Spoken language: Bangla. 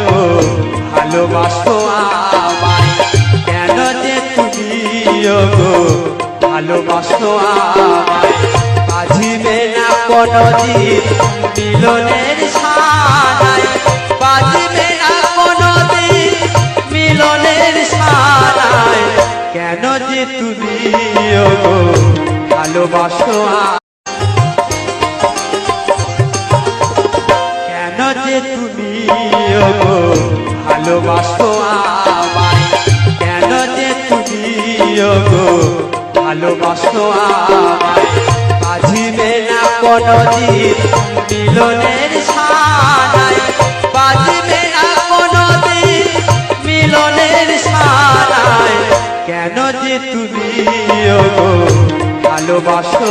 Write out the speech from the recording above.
গো ভালোবাসো আমায়, কেন যে তুমি গো ভালোবাসো আমায়। বাজিবে না কোনদিন মিলনের সানায়, বাজিবে না কোনদিন মিলনের সানায়, কেন যে তুমি গো ভালোবাসো কেন যে তুমি গো ভালোবাসো আমায়, কেন যে তুমি গো ভালোবাসো আমায়। বাজিবে না কোনদিন মিলনের সানায়, বাজিবে না কোনদিন মিলনের সানায়, কেন যে তুমি গো ভালোবাসো।